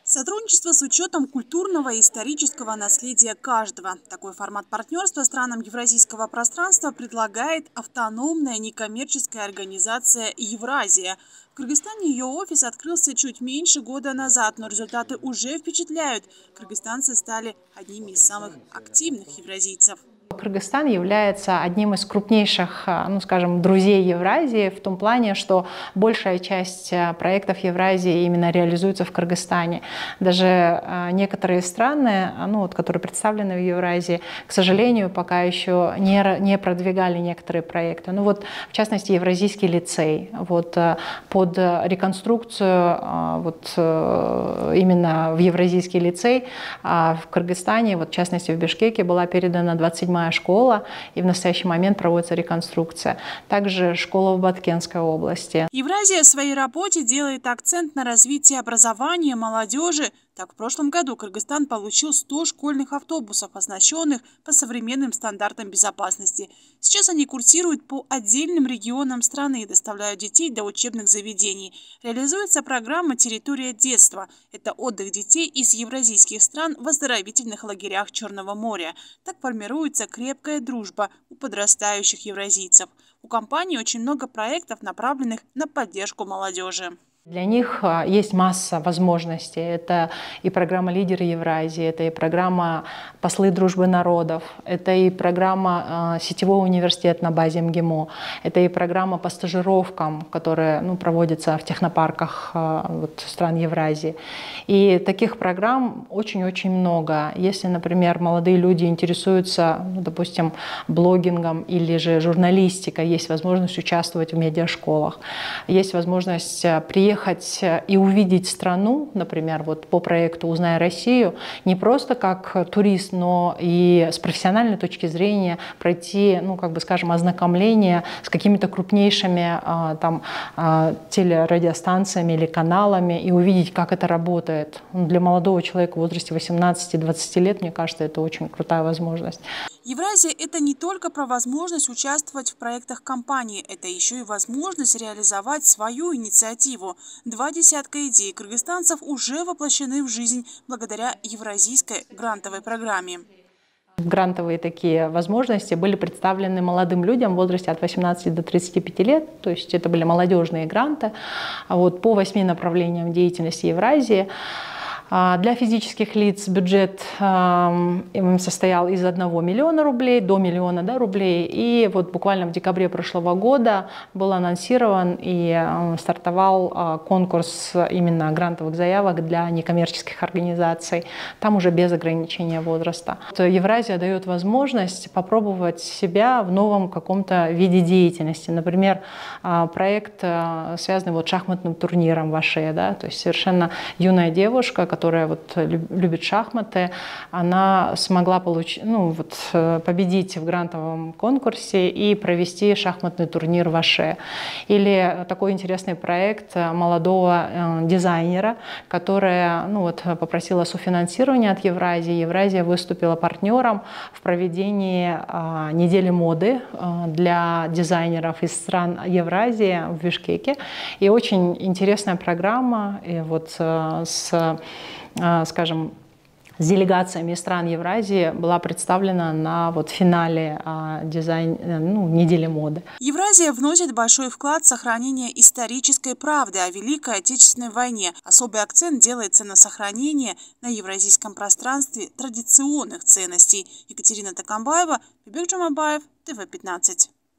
Сотрудничество с учетом культурного и исторического наследия каждого. Такой формат партнерства странам евразийского пространства предлагает автономная некоммерческая организация «Евразия». В Кыргызстане ее офис открылся чуть меньше года назад, но результаты уже впечатляют. Кыргызстанцы стали одними из самых активных евразийцев. Кыргызстан является одним из крупнейших, ну скажем, друзей Евразии в том плане, что большая часть проектов Евразии именно реализуется в Кыргызстане. Даже некоторые страны, которые представлены в Евразии, к сожалению, пока еще не продвигали некоторые проекты. В частности, Евразийский лицей. Под реконструкцию именно в Евразийский лицей в Кыргызстане, в частности в Бишкеке, была передана 27-я школа, и в настоящий момент проводится реконструкция. Также школа в Баткенской области. Евразия в своей работе делает акцент на развитии образования молодежи. Так, в прошлом году Кыргызстан получил 100 школьных автобусов, оснащенных по современным стандартам безопасности. Сейчас они курсируют по отдельным регионам страны и доставляют детей до учебных заведений. Реализуется программа «Территория детства». Это отдых детей из евразийских стран в оздоровительных лагерях Черного моря. Так формируется крепкая дружба у подрастающих евразийцев. У компании очень много проектов, направленных на поддержку молодежи. Для них есть масса возможностей. Это и программа «Лидеры Евразии», это и программа «Послы дружбы народов», это и программа «Сетевой университет» на базе МГИМО, это и программа по стажировкам, которая проводится в технопарках стран Евразии. И таких программ очень-очень много. Если, например, молодые люди интересуются, допустим, блогингом или же журналистикой, есть возможность участвовать в медиашколах, есть возможность приехать и увидеть страну, например, по проекту «Узнай Россию», не просто как турист, но и с профессиональной точки зрения пройти, ознакомление с какими-то крупнейшими телерадиостанциями или каналами и увидеть, как это работает. Для молодого человека в возрасте 18-20 лет, мне кажется, это очень крутая возможность. Евразия – это не только про возможность участвовать в проектах компании, это еще и возможность реализовать свою инициативу. 20 идей кыргызстанцев уже воплощены в жизнь благодаря евразийской грантовой программе. Грантовые такие возможности были представлены молодым людям в возрасте от 18 до 35 лет, то есть это были молодежные гранты по 8 направлениям деятельности Евразии. Для физических лиц бюджет состоял из 1 миллиона рублей до миллиона рублей. И буквально в декабре прошлого года был анонсирован и стартовал конкурс именно грантовых заявок для некоммерческих организаций. Там уже без ограничения возраста. Евразия дает возможность попробовать себя в новом каком-то виде деятельности. Например, проект, связанный с шахматным турниром в Аше, то есть совершенно юная девушка, которая любит шахматы, она смогла победить в грантовом конкурсе и провести шахматный турнир в Аше. Или такой интересный проект молодого дизайнера, которая попросила софинансирования от Евразии. Евразия выступила партнером в проведении недели моды для дизайнеров из стран Евразии в Бишкеке. И очень интересная программа с делегациями стран Евразии была представлена на финале недели моды. Евразия вносит большой вклад в сохранение исторической правды о Великой Отечественной войне. Особый акцент делается на сохранение на евразийском пространстве традиционных ценностей. Екатерина Такамбаева, Бибек Джумабаев, ТВ-15.